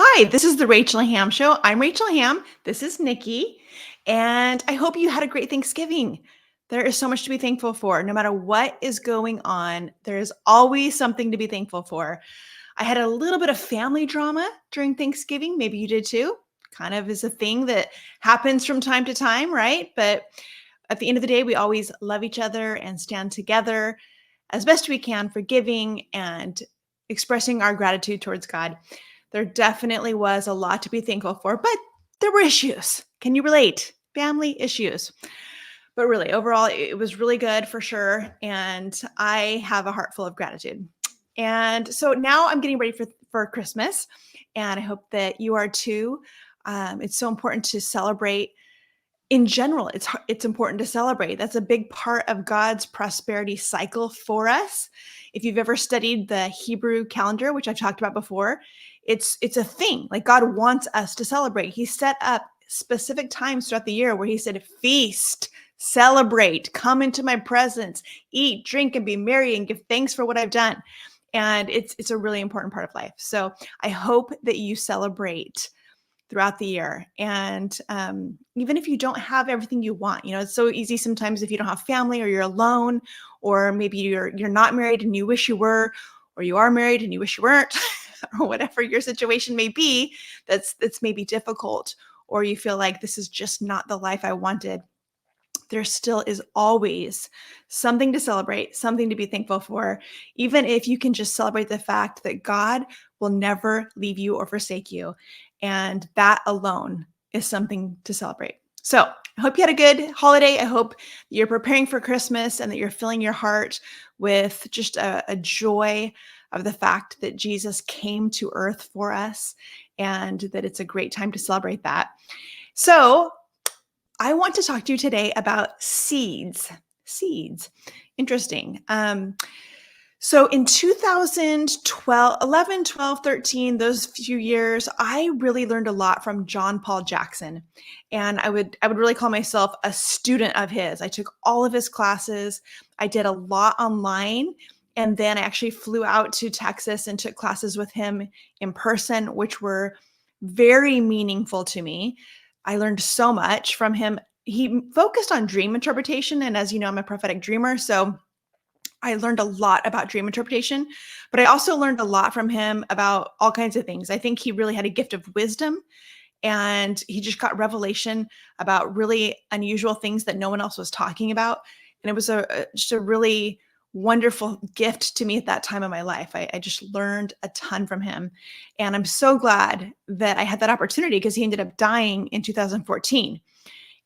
Hi, this is the Rachel Hamm Show. I'm Rachel Hamm. This is Nikki. And I hope you had a great Thanksgiving. There is so much to be thankful for. No matter what is going on, there is always something to be thankful for. I had a little bit of family drama during Thanksgiving. Maybe you did too. Kind of is a thing that happens from time to time, right? But at the end of the day, we always love each other and stand together as best we can, forgiving and expressing our gratitude towards God. There definitely was a lot to be thankful for, but there were issues. Can you relate? Family issues. But really, overall, it was really good for sure. And I have a heart full of gratitude. And so now I'm getting ready for Christmas. And I hope that you are too. It's so important to celebrate. In general, it's important to celebrate. That's a big part of God's prosperity cycle for us. If you've ever studied the Hebrew calendar, which I've talked about before, it's a thing. Like God wants us to celebrate. He set up specific times throughout the year where he said, feast, celebrate, come into my presence, eat, drink, and be merry and give thanks for what I've done. And it's a really important part of life. So I hope that you celebrate throughout the year. And even if you don't have everything you want, it's so easy sometimes if you don't have family or you're alone, or maybe you're not married and you wish you were, or you are married and you wish you weren't, or whatever your situation may be, that's maybe difficult, or you feel like this is just not the life I wanted. There still is always something to celebrate, something to be thankful for, even if you can just celebrate the fact that God will never leave you or forsake you. And that alone is something to celebrate. So I hope you had a good holiday. I hope you're preparing for Christmas and that you're filling your heart with just a joy of the fact that Jesus came to earth for us and that it's a great time to celebrate that. So I want to talk to you today about seeds. Seeds. Interesting. So in 2012, 11, 12, 13, those few years, I really learned a lot from John Paul Jackson. And I would really call myself a student of his. I took all of his classes. I did a lot online. And then I actually flew out to Texas and took classes with him in person, which were very meaningful to me. I learned so much from him. He focused on dream interpretation. And as you know, I'm a prophetic dreamer. So I learned a lot about dream interpretation, but I also learned a lot from him about all kinds of things. I think he really had a gift of wisdom, and he just got revelation about really unusual things that no one else was talking about. And it was just a really wonderful gift to me at that time of my life. I just learned a ton from him. And I'm so glad that I had that opportunity because he ended up dying in 2014.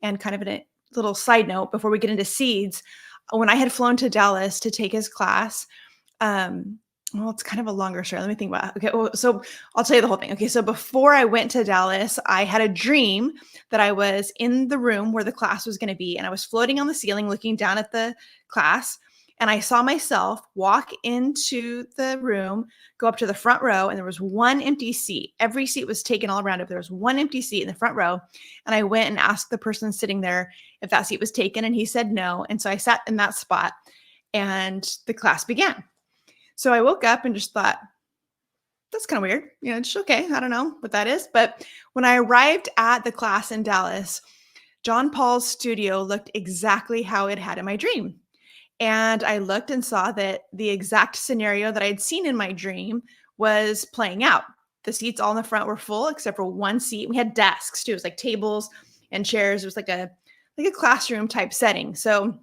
And kind of a little side note before we get into seeds, when I had flown to Dallas to take his class, well, it's kind of a longer story. Let me think about it. Okay, well, so I'll tell you the whole thing. Okay, so before I went to Dallas, I had a dream that I was in the room where the class was going to be, and I was floating on the ceiling looking down at the class, and I saw myself walk into the room, go up to the front row, and there was one empty seat. Every seat was taken all around it. There was one empty seat in the front row, and I went and asked the person sitting there if that seat was taken, and he said no. And so I sat in that spot, and the class began. So I woke up and just thought, that's kind of weird. Just okay. I don't know what that is. But when I arrived at the class in Dallas, John Paul's studio looked exactly how it had in my dream. And I looked and saw that the exact scenario that I'd seen in my dream was playing out. The seats all in the front were full except for one seat. We had desks too. It was like tables and chairs. It was like a classroom type setting. So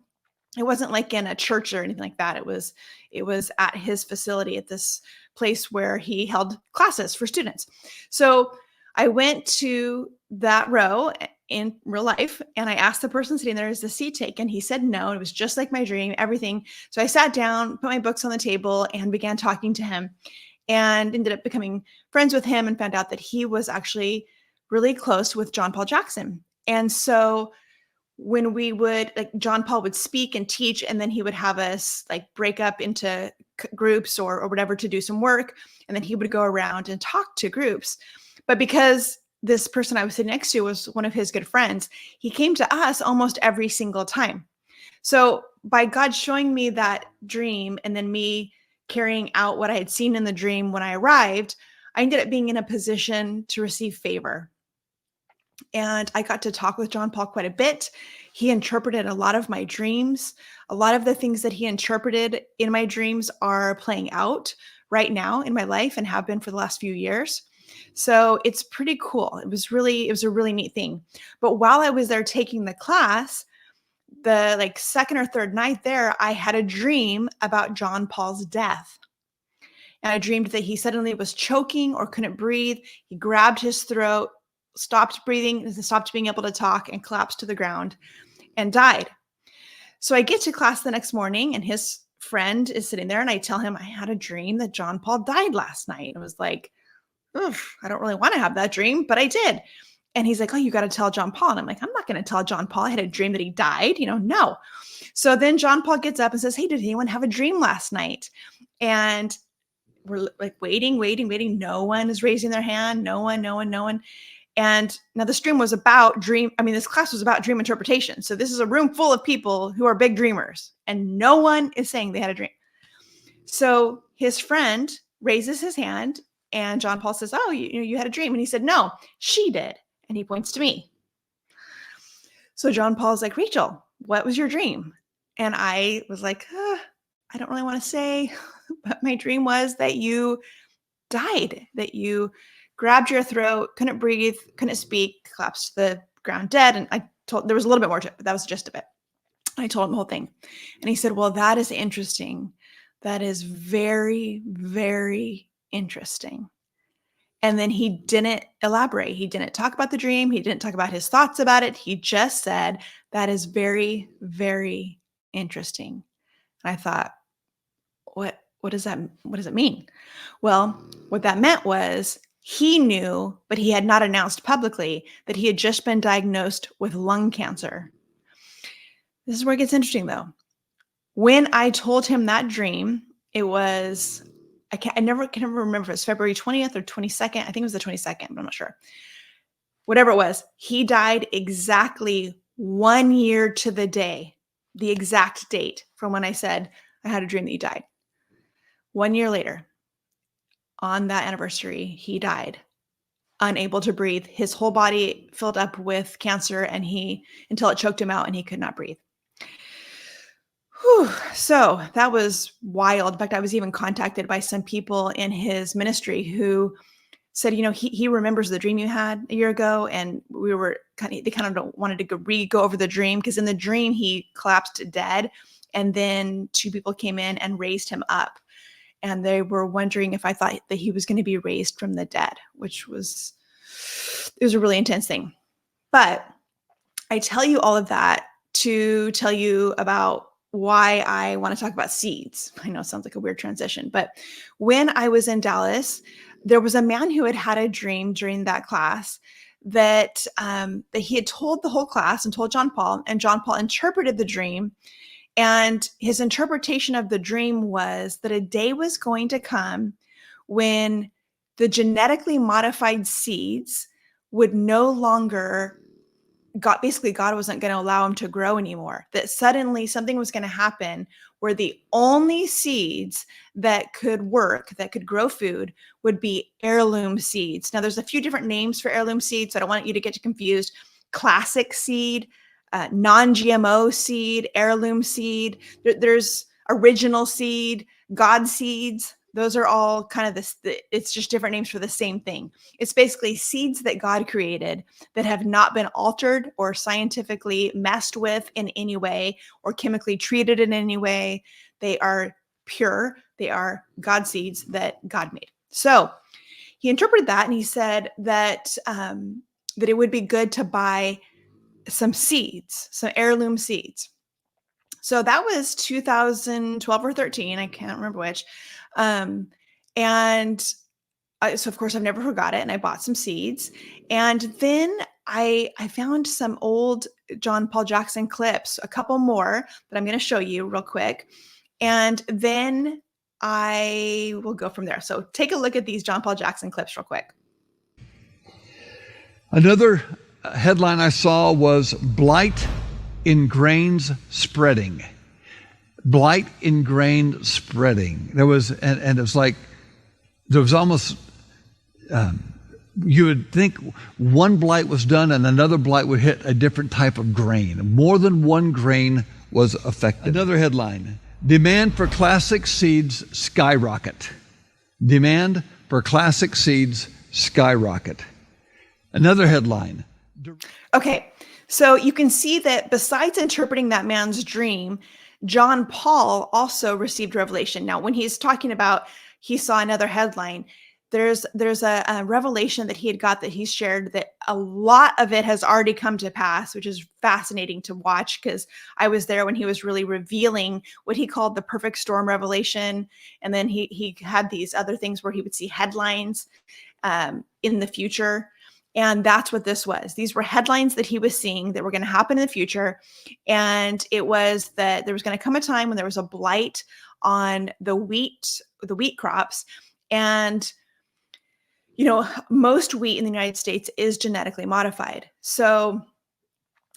it wasn't like in a church or anything like that. It was at his facility at this place where he held classes for students. So I went to that row in real life and I asked the person sitting there, is the seat taken? He said no. It was just like my dream, everything. So I sat down, put my books on the table and began talking to him and ended up becoming friends with him and found out that he was actually really close with John Paul Jackson. And so when we would, like, John Paul would speak and teach, and then he would have us like break up into groups or whatever to do some work. And then he would go around and talk to groups. But because this person I was sitting next to was one of his good friends, he came to us almost every single time. So by God showing me that dream and then me carrying out what I had seen in the dream when I arrived, I ended up being in a position to receive favor. And I got to talk with John Paul quite a bit. He interpreted a lot of my dreams. A lot of the things that he interpreted in my dreams are playing out right now in my life and have been for the last few years. So it's pretty cool. It was a really neat thing. But while I was there taking the class, the second or third night there, I had a dream about John Paul's death. And I dreamed that he suddenly was choking or couldn't breathe. He grabbed his throat, stopped breathing, stopped being able to talk, and collapsed to the ground and died. So I get to class the next morning, and his friend is sitting there, and I tell him I had a dream that John Paul died last night. I was like, oof, I don't really want to have that dream, but I did. And he's like, oh, you got to tell John Paul. And I'm like, I'm not going to tell John Paul. I had a dream that he died, no. So then John Paul gets up and says, hey, did anyone have a dream last night? And we're like waiting. No one is raising their hand. No one. And now this class was about dream interpretation. So this is a room full of people who are big dreamers, and no one is saying they had a dream. So his friend raises his hand, and John Paul says, oh, you had a dream. And he said, no, she did. And he points to me. So John Paul's like, Rachel, what was your dream? And I was like, I don't really want to say, but my dream was that you died, that you grabbed your throat, couldn't breathe, couldn't speak, collapsed to the ground dead. And there was a little bit more to it, but that was the gist of it. I told him the whole thing. And he said, well, that is interesting. That is very, very interesting. And then he didn't elaborate. He didn't talk about the dream. He didn't talk about his thoughts about it. He just said, that is very, very interesting. And I thought, what does it mean? Well, what that meant was he knew, but he had not announced publicly that he had just been diagnosed with lung cancer. This is where it gets interesting, though. When I told him that dream, it was, I never can remember if it was February 20th or 22nd. I think it was the 22nd, but I'm not sure. Whatever it was, he died exactly 1 year to the day, the exact date from when I said I had a dream that he died. 1 year later, on that anniversary, he died, unable to breathe. His whole body filled up with cancer, and until it choked him out and he could not breathe. Whew. So that was wild. In fact, I was even contacted by some people in his ministry who said, he remembers the dream you had a year ago. And they kind of wanted to go over the dream, because in the dream he collapsed dead. And then two people came in and raised him up. And they were wondering if I thought that he was going to be raised from the dead, it was a really intense thing. But I tell you all of that to tell you about why I want to talk about seeds. I know it sounds like a weird transition, but when I was in Dallas, there was a man who had a dream during that class that he had told the whole class and told John Paul, and John Paul interpreted the dream. And his interpretation of the dream was that a day was going to come when the genetically modified seeds would no longer, God wasn't going to allow them to grow anymore. That suddenly something was going to happen where the only seeds that could work, that could grow food, would be heirloom seeds. Now, there's a few different names for heirloom seeds, so I don't want you to get confused. Classic seed, non-GMO seed, heirloom seed. There's original seed, God seeds. Those are all kind of it's just different names for the same thing. It's basically seeds that God created that have not been altered or scientifically messed with in any way or chemically treated in any way. They are pure. They are God seeds that God made. So he interpreted that, and he said that it would be good to buy some seeds, some heirloom seeds. So that was 2012 or 13. I can't remember which. So of course I've never forgot it. And I bought some seeds, and then I found some old John Paul Jackson clips, a couple more that I'm going to show you real quick. And then I will go from there. So take a look at these John Paul Jackson clips real quick. Another headline I saw was blight in grains spreading. Blight in grain spreading. There was, and it was like, there was almost you would think one blight was done and another blight would hit a different type of grain. More than one grain was affected. Another headline: demand for classic seeds skyrocket. Demand for classic seeds skyrocket. Another headline. Okay, so you can see that besides interpreting that man's dream, John Paul also received revelation. Now, when he's talking about he saw another headline, there's a revelation that he had got that he's shared that a lot of it has already come to pass, which is fascinating to watch because I was there when he was really revealing what he called the perfect storm revelation. And then he had these other things where he would see headlines in the future. And that's what this was. These were headlines that he was seeing that were going to happen in the future. And it was that there was going to come a time when there was a blight on the wheat crops. And most wheat in the United States is genetically modified. So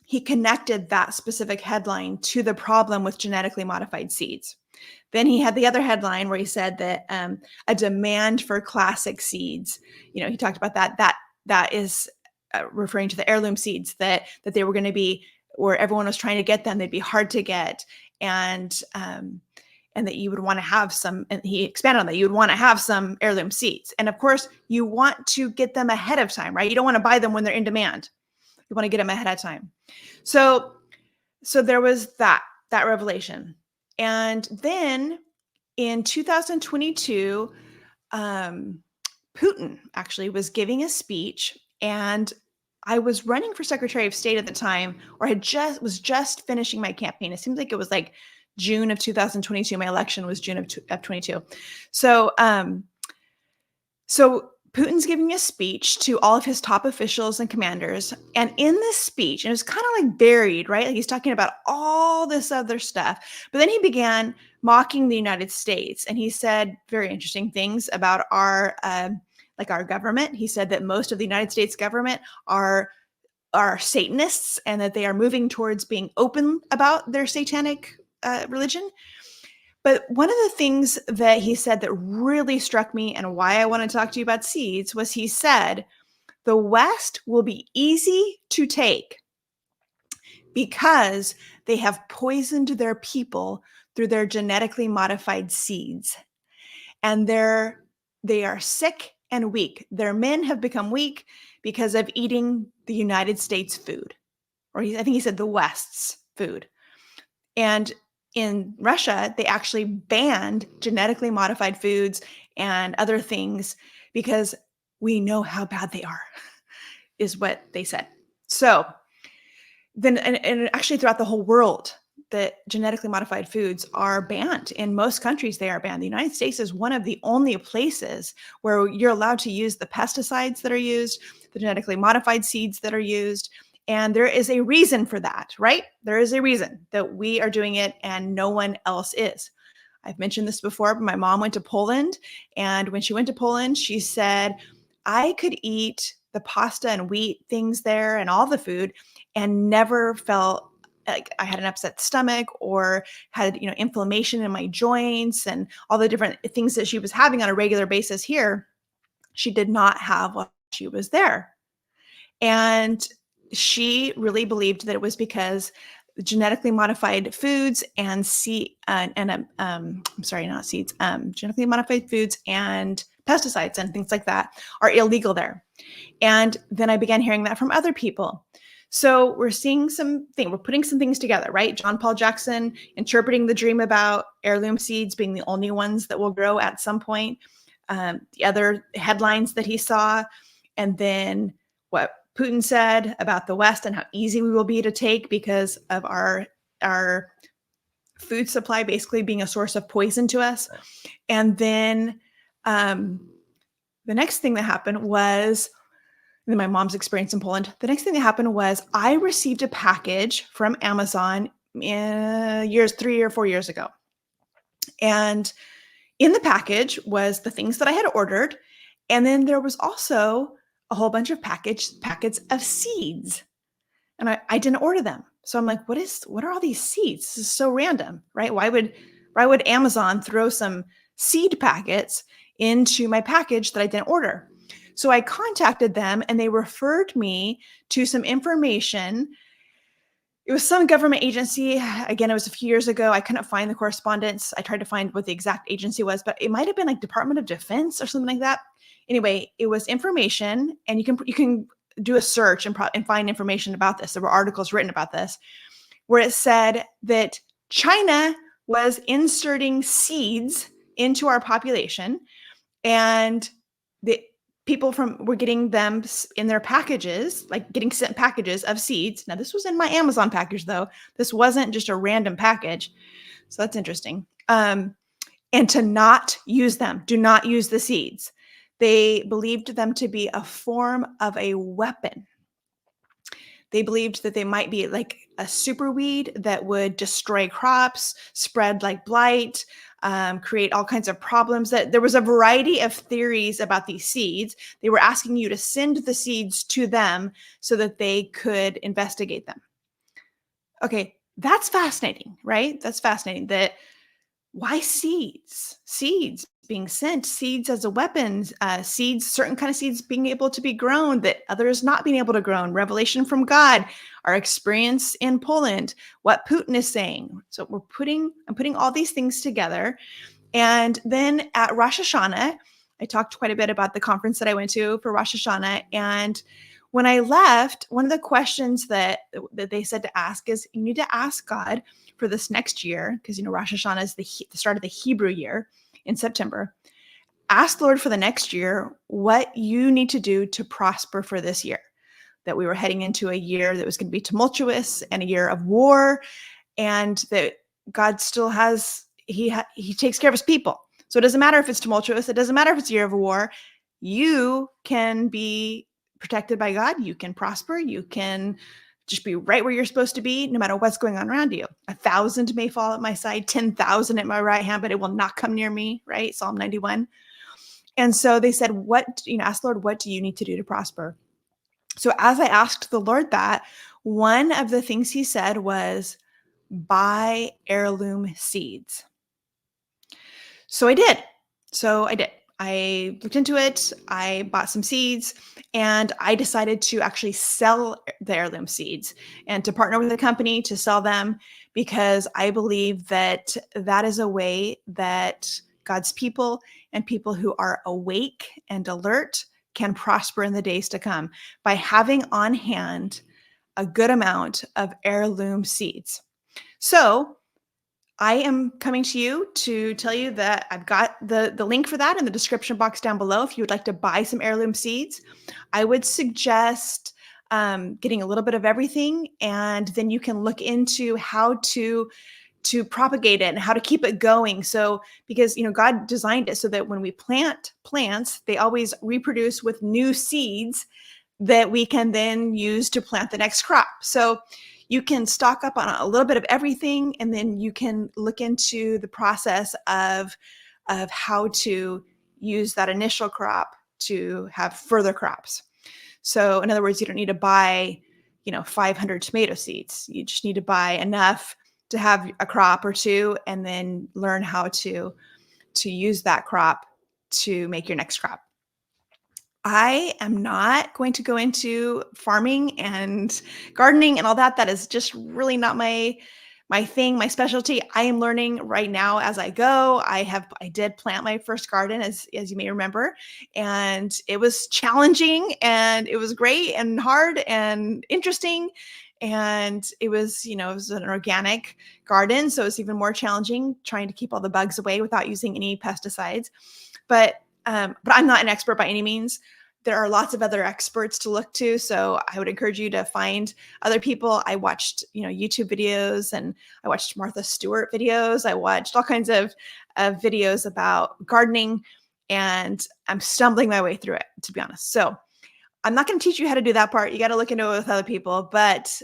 he connected that specific headline to the problem with genetically modified seeds. Then he had the other headline where he said that a demand for classic seeds. He talked about that is referring to the heirloom seeds that they were going to be where everyone was trying to get them. They'd be hard to get, and that you would want to have some, and he expanded on that, you would want to have some heirloom seeds. And of course, you want to get them ahead of time, right? You don't want to buy them when they're in demand. You want to get them ahead of time. So there was that revelation. And then in 2022, Putin actually was giving a speech, and I was running for Secretary of State at the time, or was just finishing my campaign. It seems like it was like June of 2022. My election was June of 22. So Putin's giving a speech to all of his top officials and commanders. And in this speech, and it was kind of like buried, right? Like he's talking about all this other stuff. But then he began mocking the United States. And he said very interesting things about our government. He said that most of the United States government are Satanists, and that they are moving towards being open about their satanic religion. But one of the things that he said that really struck me, and why I want to talk to you about seeds, was he said, the West will be easy to take because they have poisoned their people through their genetically modified seeds. And they are sick and weak. Their men have become weak because of eating the United States food, or I think he said the West's food. And in Russia, they actually banned genetically modified foods and other things because we know how bad they are, is what they said. So then, and actually throughout the whole world, that genetically modified foods are banned. In most countries, they are banned. The United States is one of the only places where you're allowed to use the pesticides that are used, the genetically modified seeds that are used. And there is a reason for that, right? There is a reason that we are doing it and no one else is. I've mentioned this before, but my mom went to Poland. And when she went to Poland, she said, I could eat the pasta and wheat things there and all the food and never felt like I had an upset stomach or had, inflammation in my joints and all the different things that she was having on a regular basis here. She did not have while she was there. And she really believed that it was because genetically modified foods and genetically modified foods and pesticides and things like that are illegal there. And then I began hearing that from other people. So we're seeing we're putting some things together, right? John Paul Jackson interpreting the dream about heirloom seeds being the only ones that will grow at some point. The other headlines that he saw, and then what Putin said about the West and how easy we will be to take because of our food supply basically being a source of poison to us. And then the next thing that happened was, and then my mom's experience in Poland, the next thing that happened was I received a package from Amazon 3 or 4 years ago. And in the package was the things that I had ordered. And then there was also a whole bunch of packets of seeds. And I didn't order them. So I'm like, what are all these seeds? This is so random, right? Why would Amazon throw some seed packets into my package that I didn't order? So I contacted them and they referred me to some information. It was some government agency. Again, it was a few years ago. I couldn't find the correspondence. I tried to find what the exact agency was, but it might have been like Department of Defense or something like that. Anyway, it was information, and you can do a search and find information about this. There were articles written about this where it said that China was inserting seeds into our population, and the people were getting them in their packages, like getting sent packages of seeds. Now, this was in my Amazon package, though. This wasn't just a random package. So that's interesting. And to not use them, do not use the seeds. They believed them to be a form of a weapon. They believed that they might be like a superweed that would destroy crops, spread like blight, create all kinds of problems. That there was a variety of theories about these seeds. They were asking you to send the seeds to them so that they could investigate them. Okay, that's fascinating, right? That's fascinating. That why seeds? Seeds being sent, seeds as a weapon, seeds, certain kind of seeds being able to be grown that others not being able to grow. Revelation from God, our experience in Poland, what Putin is saying. So I'm putting all these things together. And then at Rosh Hashanah, I talked quite a bit about the conference that I went to for Rosh Hashanah. And when I left, one of the questions that they said to ask is, you need to ask God for this next year, because Rosh Hashanah is the start of the Hebrew year in September. Ask the Lord for the next year what you need to do to prosper for this year. That we were heading into a year that was going to be tumultuous and a year of war, and that God still has, he takes care of his people. So it doesn't matter if it's tumultuous. It doesn't matter if it's a year of a war. You can be protected by God. You can prosper. You can just be right where you're supposed to be, no matter what's going on around you. 1,000 may fall at my side, 10,000 at my right hand, but it will not come near me, right? Psalm 91. And so they said, ask the Lord, what do you need to do to prosper? So as I asked the Lord that, one of the things he said was, buy heirloom seeds. So I did. I looked into it. I bought some seeds, and I decided to actually sell the heirloom seeds and to partner with a company to sell them, because I believe that that is a way that God's people and people who are awake and alert can prosper in the days to come by having on hand a good amount of heirloom seeds. So I am coming to you to tell you that I've got the link for that in the description box down below. If you would like to buy some heirloom seeds, I would suggest getting a little bit of everything, and then you can look into how to propagate it and how to keep it going. So, because God designed it so that when we plant plants, they always reproduce with new seeds that we can then use to plant the next crop. So you can stock up on a little bit of everything, and then you can look into the process of how to use that initial crop to have further crops. So in other words, you don't need to buy 500 tomato seeds. You just need to buy enough to have a crop or two, and then learn how to use that crop to make your next crop. I am not going to go into farming and gardening and all that. That is just really not my thing, my specialty. I am learning right now as I go. I did plant my first garden, as you may remember, and it was challenging, and it was great and hard and interesting. And it was, it was an organic garden, so it's even more challenging trying to keep all the bugs away without using any pesticides. But I'm not an expert by any means. There are lots of other experts to look to. So I would encourage you to find other people. I watched, YouTube videos, and I watched Martha Stewart videos. I watched all kinds of videos about gardening, and I'm stumbling my way through it, to be honest. So I'm not going to teach you how to do that part. You got to look into it with other people, but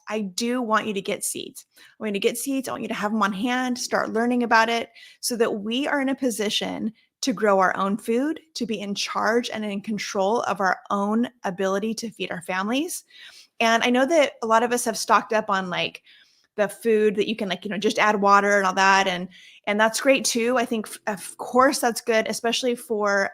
I do want you to get seeds. I want you to get seeds. I want you to have them on hand, start learning about it, so that we are in a position to grow our own food, to be in charge and in control of our own ability to feed our families. And I know that a lot of us have stocked up on like the food that you can just add water and all that. And that's great too. I think of course that's good, especially for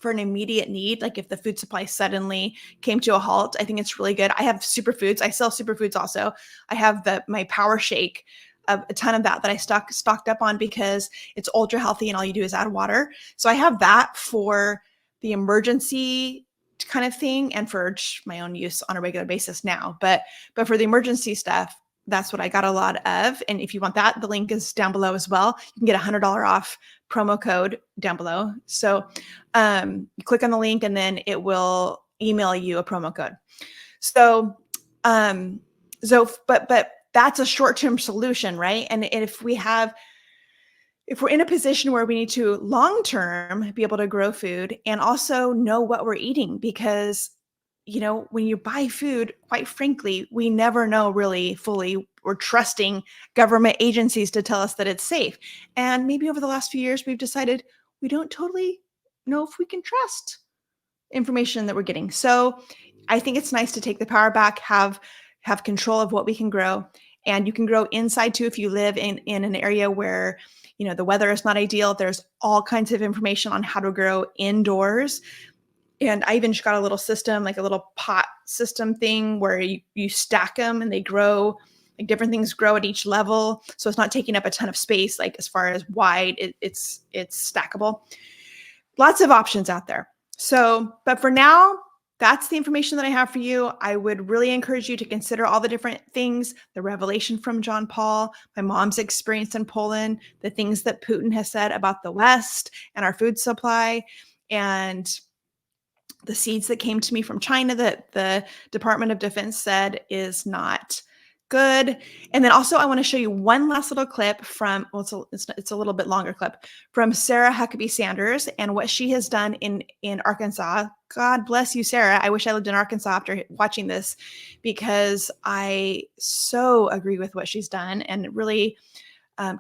for an immediate need, like if the food supply suddenly came to a halt, I think it's really good. I have superfoods. I sell superfoods also. I have my Power Shake, a ton of that I stocked up on because it's ultra healthy and all you do is add water. So I have that for the emergency kind of thing and for my own use on a regular basis now. But for the emergency stuff, that's what I got a lot of. And if you want that, the link is down below as well. You can get $100 off promo code down below. So you click on the link and then it will email you a promo code. So, but that's a short-term solution, right? And if we're in a position where we need to long-term be able to grow food and also know what we're eating, because when you buy food, quite frankly, we never know really fully. We're trusting government agencies to tell us that it's safe. And maybe over the last few years, we've decided we don't totally know if we can trust information that we're getting. So I think it's nice to take the power back, have control of what we can grow. And you can grow inside too if you live in an area where the weather is not ideal. There's all kinds of information on how to grow indoors. And I even just got a little system, like a little pot system thing where you stack them and they grow, like different things grow at each level. So it's not taking up a ton of space, like as far as wide, it's stackable. Lots of options out there. So, but for now, that's the information that I have for you. I would really encourage you to consider all the different things, the revelation from John Paul, my mom's experience in Poland, the things that Putin has said about the West and our food supply, and the seeds that came to me from China that the Department of Defense said is not good. And then also I want to show you one last little clip from, well, it's a little bit longer clip from Sarah Huckabee Sanders and what she has done in Arkansas. God bless you, Sarah. I wish I lived in Arkansas after watching this, because I so agree with what she's done and really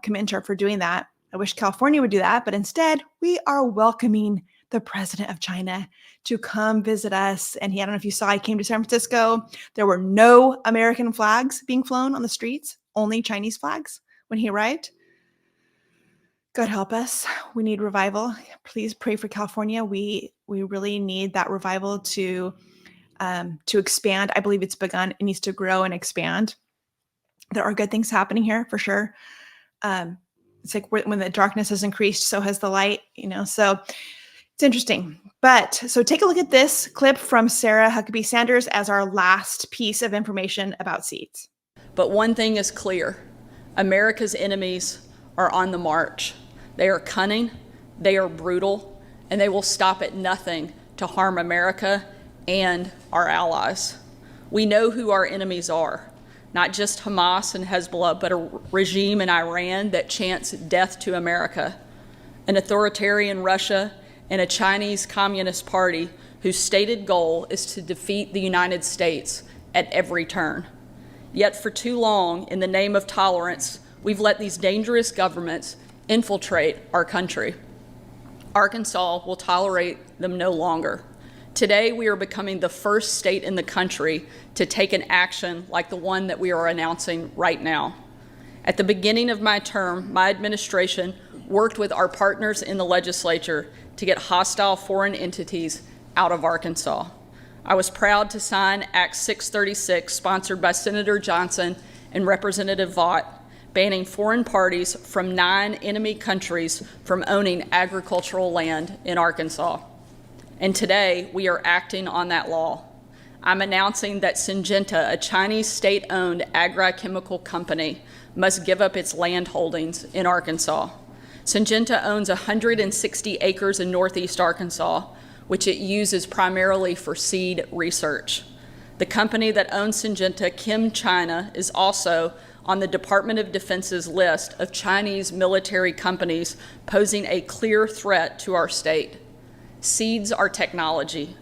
commend her for doing that. I wish California would do that, but instead we are welcoming the president of China to come visit us. And I don't know if you saw, he came to San Francisco. There were no American flags being flown on the streets, only Chinese flags when he arrived. God help us. We need revival. Please pray for California. We really need that revival to expand. I believe it's begun. It needs to grow and expand. There are good things happening here for sure. It's like when the darkness has increased, so has the light, so it's interesting. But so take a look at this clip from Sarah Huckabee Sanders as our last piece of information about seeds. But one thing is clear: America's enemies are on the march. They are cunning, they are brutal, and they will stop at nothing to harm America and our allies. We know who our enemies are, not just Hamas and Hezbollah, but a regime in Iran that chants death to America, an authoritarian Russia, and a Chinese Communist Party whose stated goal is to defeat the United States at every turn. Yet for too long, in the name of tolerance, we've let these dangerous governments infiltrate our country. Arkansas will tolerate them no longer. Today, we are becoming the first state in the country to take an action like the one that we are announcing right now. At the beginning of my term, my administration worked with our partners in the legislature to get hostile foreign entities out of Arkansas. I was proud to sign Act 636, sponsored by Senator Johnson and Representative Vaught, banning foreign parties from 9 enemy countries from owning agricultural land in Arkansas. And today, we are acting on that law. I'm announcing that Syngenta, a Chinese state-owned agrochemical company, must give up its land holdings in Arkansas. Syngenta owns 160 acres in northeast Arkansas, which it uses primarily for seed research. The company that owns Syngenta, Chem China, is also on the Department of Defense's list of Chinese military companies posing a clear threat to our state. Seeds are technology.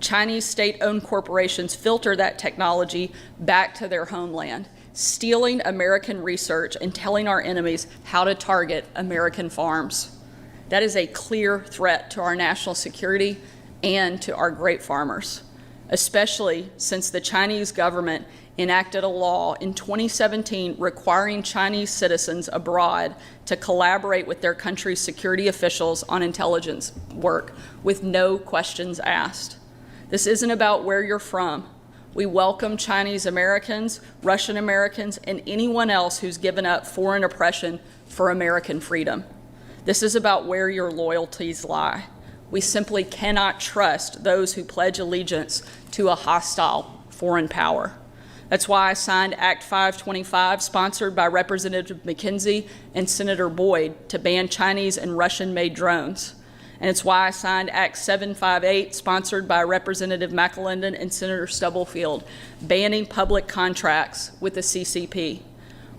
Chinese state-owned corporations filter that technology back to their homeland, stealing American research and telling our enemies how to target American farms. That is a clear threat to our national security and to our great farmers, especially since the Chinese government enacted a law in 2017 requiring Chinese citizens abroad to collaborate with their country's security officials on intelligence work with no questions asked. This isn't about where you're from. We welcome Chinese Americans, Russian Americans, and anyone else who's given up foreign oppression for American freedom. This is about where your loyalties lie. We simply cannot trust those who pledge allegiance to a hostile foreign power. That's why I signed Act 525, sponsored by Representative McKenzie and Senator Boyd, to ban Chinese and Russian-made drones. And it's why I signed Act 758, sponsored by Representative McAlinden and Senator Stubblefield, banning public contracts with the CCP.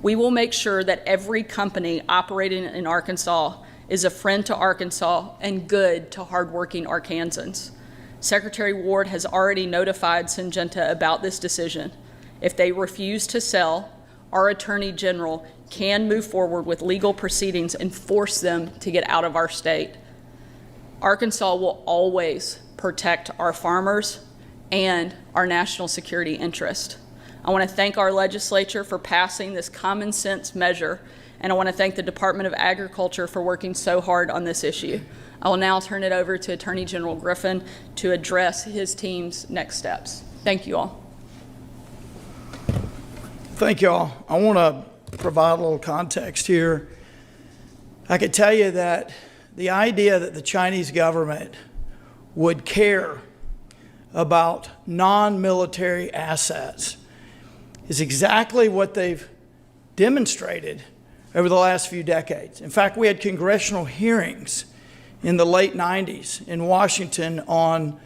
We will make sure that every company operating in Arkansas is a friend to Arkansas and good to hardworking Arkansans. Secretary Ward has already notified Syngenta about this decision. If they refuse to sell, our Attorney General can move forward with legal proceedings and force them to get out of our state. Arkansas will always protect our farmers and our national security interest. I want to thank our legislature for passing this common sense measure, and I want to thank the Department of Agriculture for working so hard on this issue. I will now turn it over to Attorney General Griffin to address his team's next steps. Thank you all. Thank you all. I want to provide a little context here. I can tell you that the idea that the Chinese government would care about non-military assets is exactly what they've demonstrated over the last few decades. In fact, we had congressional hearings in the late 90s in Washington on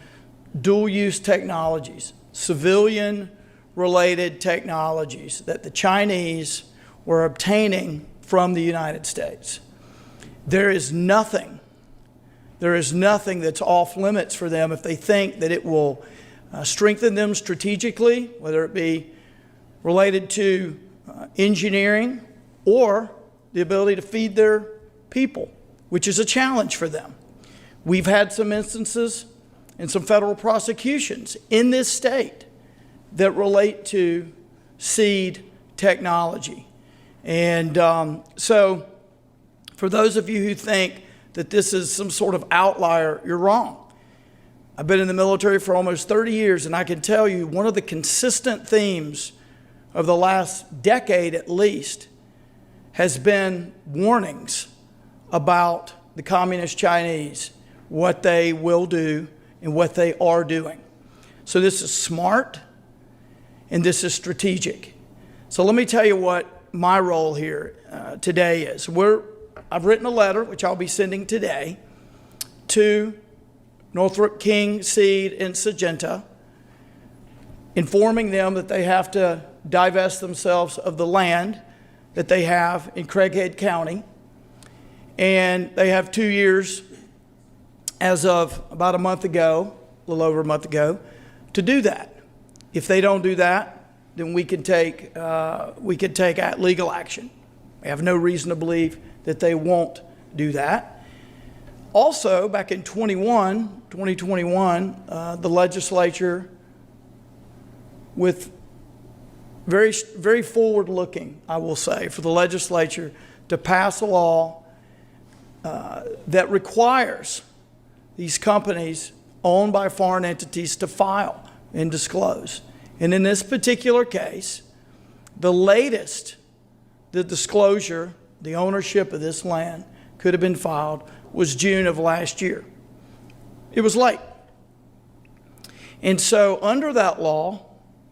dual-use technologies, civilian-related technologies that the Chinese were obtaining from the United States. There is nothing that's off limits for them if they think that it will strengthen them strategically, whether it be related to engineering or the ability to feed their people, which is a challenge for them. We've had some instances and some federal prosecutions in this state that relate to seed technology. And so for those of you who think that this is some sort of outlier, you're wrong. I've been in the military for almost 30 years, and I can tell you one of the consistent themes of the last decade at least has been warnings about the communist Chinese, what they will do and what they are doing. So this is smart and this is strategic. So let me tell you what my role here today is. I've written a letter, which I'll be sending today, to Northrop King Seed and Syngenta, informing them that they have to divest themselves of the land that they have in Craighead County. And they have 2 years, as of about a month ago, a little over a month ago, to do that. If they don't do that, then we can take legal action. We have no reason to believe that they won't do that. Also, back in 2021, the legislature, with very, very forward-looking, I will say, for the legislature to pass a law that requires these companies owned by foreign entities to file and disclose. And in this particular case, the latest the disclosure, the ownership of this land could have been filed was June of last year. It was late. And so under that law,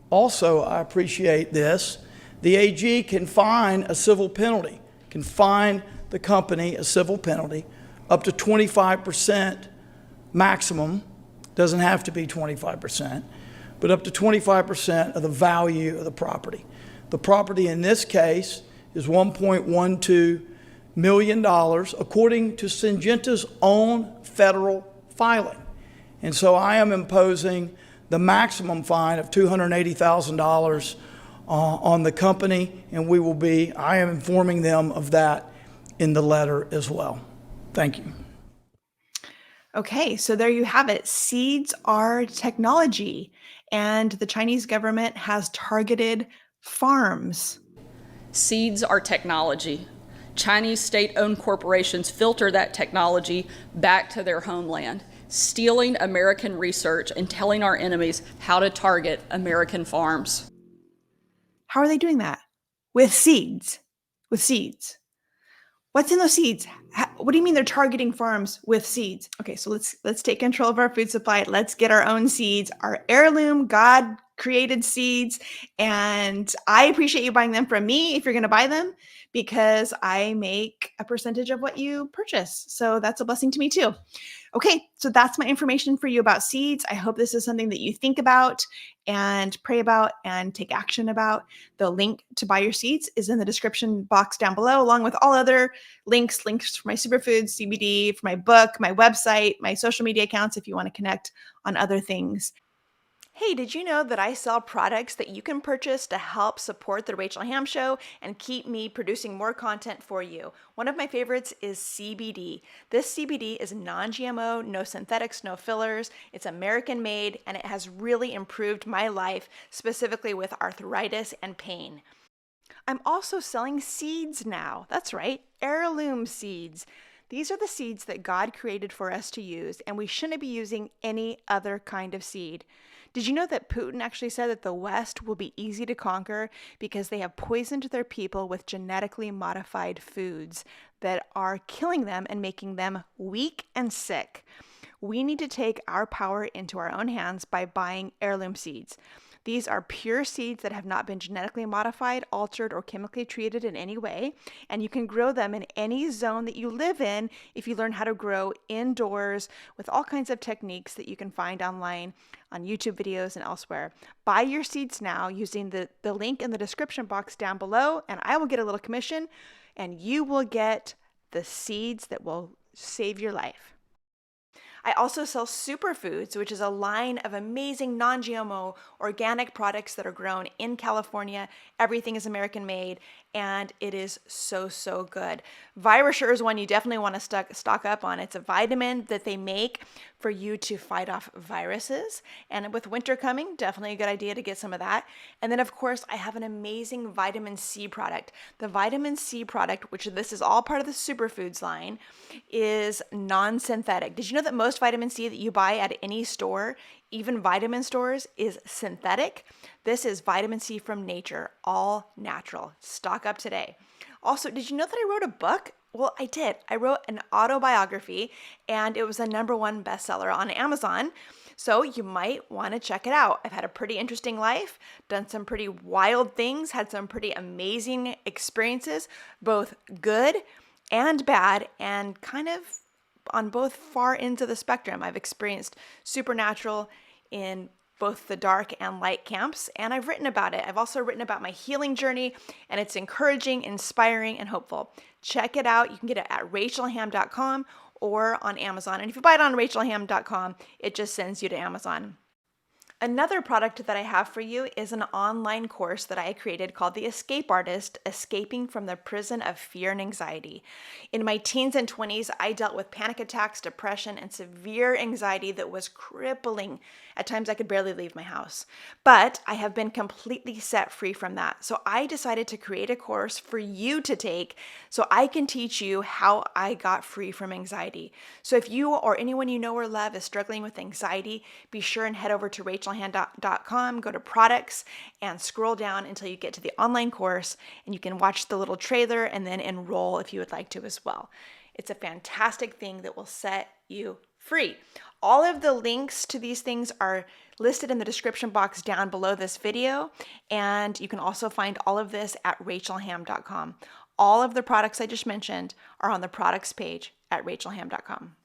also I appreciate this, the AG can fine a civil penalty, can fine the company a civil penalty up to 25% maximum, doesn't have to be 25%, but up to 25% of the value of the property. The property in this case is $1.12 million, according to Syngenta's own federal filing. And so I am imposing the maximum fine of $280,000 on the company, and I am informing them of that in the letter as well. Thank you. Okay, so there you have it. Seeds are technology, and the Chinese government has targeted farms. Seeds are technology. Chinese state-owned corporations filter that technology back to their homeland, stealing American research and telling our enemies how to target American farms. How are they doing that? With seeds. With seeds. What's in those seeds? What do you mean they're targeting farms with seeds? Okay, so let's take control of our food supply. Let's get our own seeds, our heirloom, God created seeds, and I appreciate you buying them from me if you're going to buy them because I make a percentage of what you purchase. So that's a blessing to me too. Okay, so that's my information for you about seeds. I hope this is something that you think about and pray about and take action about. The link to buy your seeds is in the description box down below, along with all other links for my superfoods, CBD, for my book, my website, my social media accounts if you want to connect on other things. Hey, did you know that I sell products that you can purchase to help support the Rachel Hamm Show and keep me producing more content for you? One of my favorites is CBD. This CBD is non-GMO, no synthetics, no fillers. It's American made, and it has really improved my life, specifically with arthritis and pain. I'm also selling seeds now. That's right, heirloom seeds. These are the seeds that God created for us to use, and we shouldn't be using any other kind of seed. Did you know that Putin actually said that the West will be easy to conquer because they have poisoned their people with genetically modified foods that are killing them and making them weak and sick? We need to take our power into our own hands by buying heirloom seeds. These are pure seeds that have not been genetically modified, altered, or chemically treated in any way, and you can grow them in any zone that you live in if you learn how to grow indoors with all kinds of techniques that you can find online on YouTube videos and elsewhere. Buy your seeds now using the link in the description box down below, and I will get a little commission, and you will get the seeds that will save your life. I also sell superfoods, which is a line of amazing non-GMO organic products that are grown in California. Everything is American made, and it is so, so good. ViraSure is one you definitely want to stock up on. It's a vitamin that they make for you to fight off viruses. And with winter coming, definitely a good idea to get some of that. And then, of course, I have an amazing vitamin C product. The vitamin C product, which this is all part of the superfoods line, is non-synthetic. Did you know that most vitamin C that you buy at any store, even vitamin stores, is synthetic? This is vitamin C from nature, all natural. Stock up today. Also, did you know that I wrote a book? Well, I did. I wrote an autobiography, and it was a #1 bestseller on Amazon. So you might want to check it out. I've had a pretty interesting life, done some pretty wild things, had some pretty amazing experiences, both good and bad, and kind of on both far ends of the spectrum. I've experienced supernatural in both the dark and light camps, and I've written about it. I've also written about my healing journey, and it's encouraging, inspiring, and hopeful. Check it out. You can get it at rachelhamm.com or on Amazon. And if you buy it on rachelhamm.com, it just sends you to Amazon. Another product that I have for you is an online course that I created called The Escape Artist, Escaping from the Prison of Fear and Anxiety. In my teens and 20s, I dealt with panic attacks, depression, and severe anxiety that was crippling. At times, I could barely leave my house. But I have been completely set free from that. So I decided to create a course for you to take so I can teach you how I got free from anxiety. So if you or anyone you know or love is struggling with anxiety, be sure and head over to rachelhamm.com, go to products, and scroll down until you get to the online course, and you can watch the little trailer and then enroll if you would like to as well. It's a fantastic thing that will set you free. All of the links to these things are listed in the description box down below this video, and you can also find all of this at rachelhamm.com. All of the products I just mentioned are on the products page at rachelhamm.com.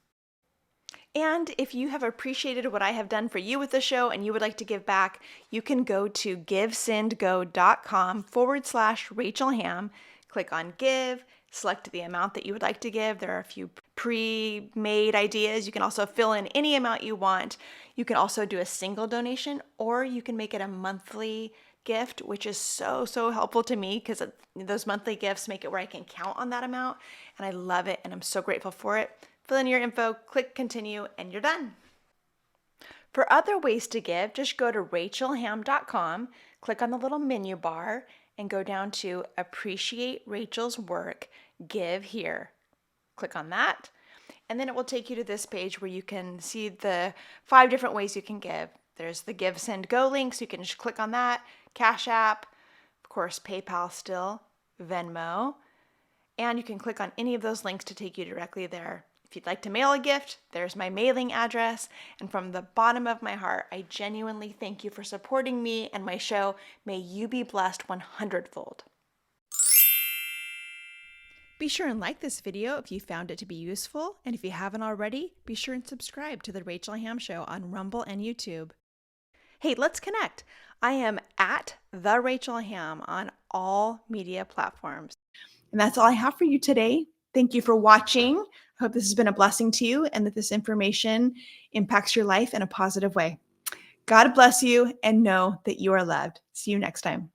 And if you have appreciated what I have done for you with the show and you would like to give back, you can go to givesendgo.com/Rachel Hamm, click on give, select the amount that you would like to give. There are a few pre-made ideas. You can also fill in any amount you want. You can also do a single donation, or you can make it a monthly gift, which is so, so helpful to me because those monthly gifts make it where I can count on that amount, and I love it, and I'm so grateful for it. fill in your info, click continue, and you're done. For other ways to give, just go to rachelhamm.com, click on the little menu bar, and go down to Appreciate Rachel's Work, Give Here. Click on that, and then it will take you to this page where you can see the 5 different ways you can give. There's the Give, Send, Go link, so you can just click on that, Cash App, of course, PayPal still, Venmo, and you can click on any of those links to take you directly there. If you'd like to mail a gift, there's my mailing address. And from the bottom of my heart, I genuinely thank you for supporting me and my show. May you be blessed 100-fold. Be sure and like this video if you found it to be useful. And if you haven't already, be sure and subscribe to The Rachel Hamm Show on Rumble and YouTube. Hey, let's connect. I am at The Rachel Hamm on all media platforms. And that's all I have for you today. Thank you for watching. I hope this has been a blessing to you and that this information impacts your life in a positive way. God bless you and know that you are loved. See you next time.